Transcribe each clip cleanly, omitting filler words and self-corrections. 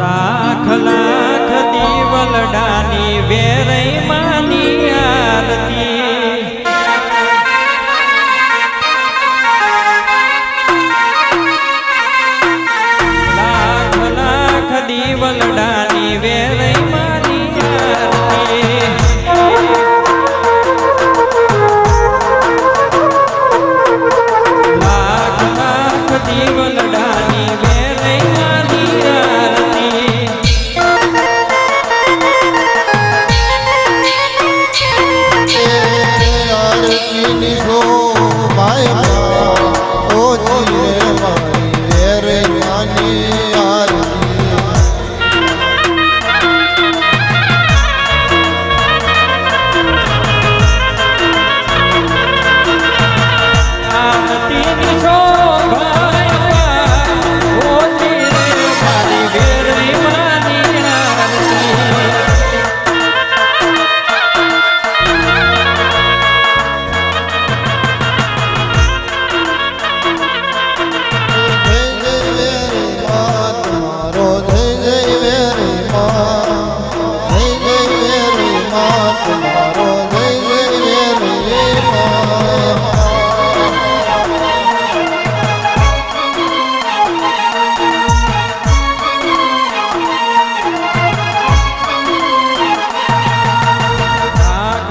લાખ લાખ દીવલડાની વેરઈ માની આરતી લાખ લાખ દીવલડાની વેરઈ માની આરતી લાખ લાખ દીવલડાની વેરઈ માની આરતી આરતીની શોભામાં ઓછી રે મારી વેરે માની આરતી આરતીની શોભામાં ઓછી રે મારી વેરઈ માની આરતી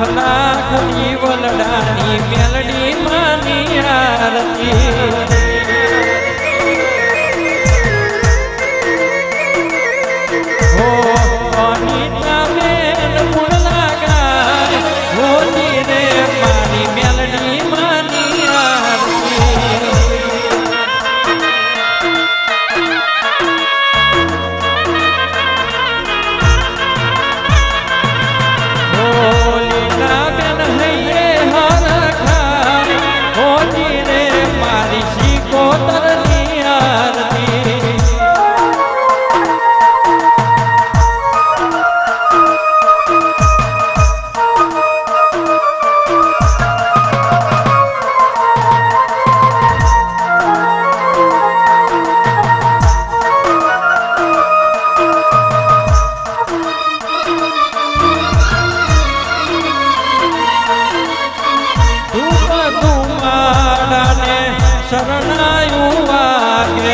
લાખ દીવલડાની મેલડી માની આરતી હો અનિતા બેન પુણલા ગાય હોતી રે મારી મેલડી માની આરતી શરણાયું વાગે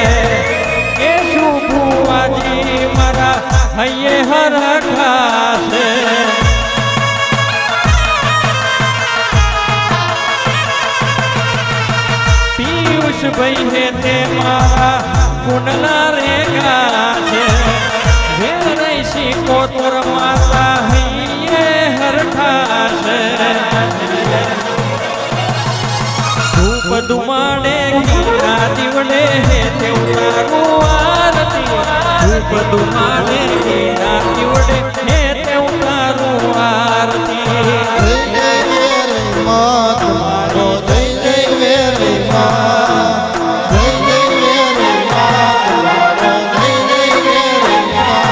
એ શુભુવાજી મારા હૈયે હરખાશે પિયુષ ભાઈ હે તે મારા કુંડલા રે ગાશે વેરઈ શિકોતર માતા હૈયે હરખાશે ધુમાડે ગીરા દીવડે હે તે ઉતારું આરતી ધૂપ ધુમાડે ગીરા દીવડે હે તે ઉતારું આરતી જય જય વેરે મા તમારો જય જય વેરે મા જય જય વેરે મા તમારો જય જય વેરે મા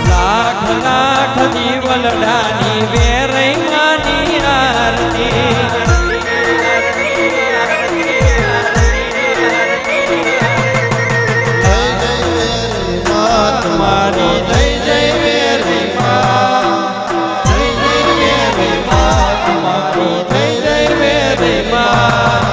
લાખ લાખ દીવલડાની વેરઈ માની આરતી જય જય વેરે મા તમારી જય જય વેરે મા જય જય વેરે મા તમારી જય જય વેરે મા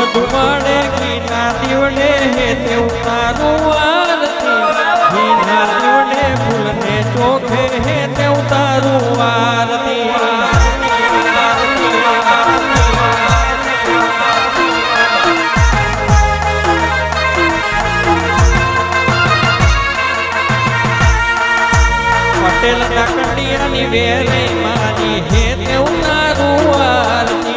ધુમાડે ઘીના દીવડે હે તે ઉતારું આરતી ઘીના દીવડે ફૂલને ચોખે હે તે ઉતારું આરતી પટેલ ના કંડિયાની વેરઈ માની હે તે ઉતારું આરતી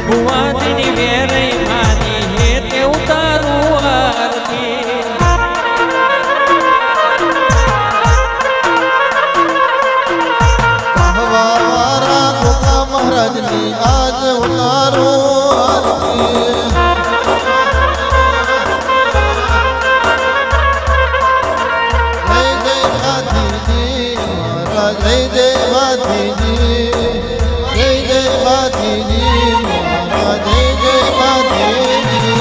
ભુવાજીની વેરે માની હે તે ઉતારું આરતી વારા ગોગા મહારાજની આજ ઉતારો આરતી જય જય ભાતીજી જય જય ભાતીજી મહારાજ જય જય ભાતીજી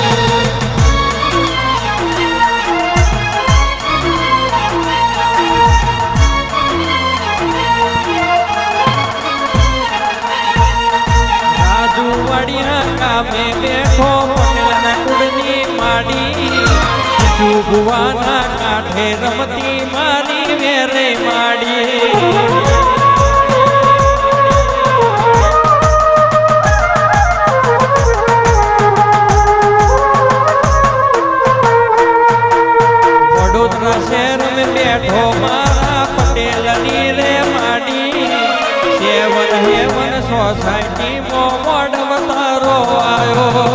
રાજુ વડિયા કામે બેઠો પટેલના કુળની માડી ભુવાના કાંઠે રમતી મારી વેરે માડી વડોદરા શહેર में બેઠો મારા પટેલની રે માડી સેવન હેવન સોસાયટી મોડ અવતારો આવ્યો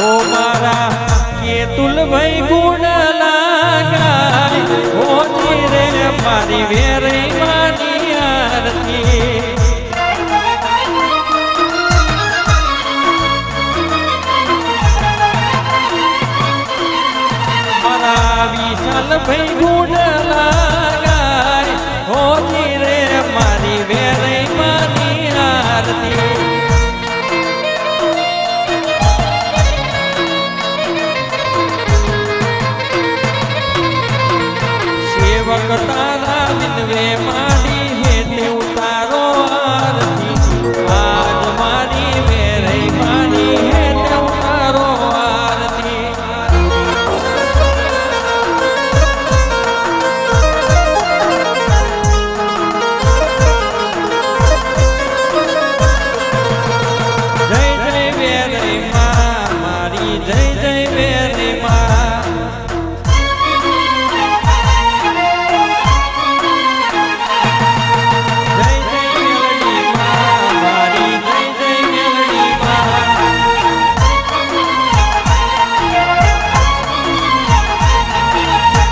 ઓ મારા કેતુલભાઈ ગુણ લાગાય હોતી રે મારી વેરે માની આરતી વિશાલ ભાઈ ગુણ લાગાય હોતી રે મારી વેરે માની આરતી સેવક તારા વિનવે માડી હે તે ઉતારો આરતી આજ મારી વેરે માની હે તે ઉતારો આરતી જય જય વેરે માં જય જય મેલડી માં મારી જય જય મેલડી માં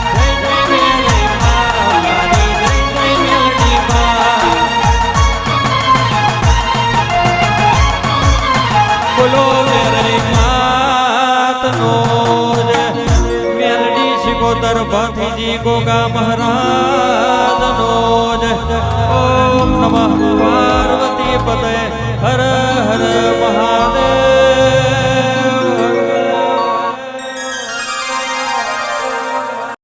જય જય વેરે માં મારી જય જય મેલડી માં બોલો વેરે મેલડી શિકોતર ભાતીજી ગોગા મહારાજ નો ઓમ નમઃ પાર્વતી પતે હર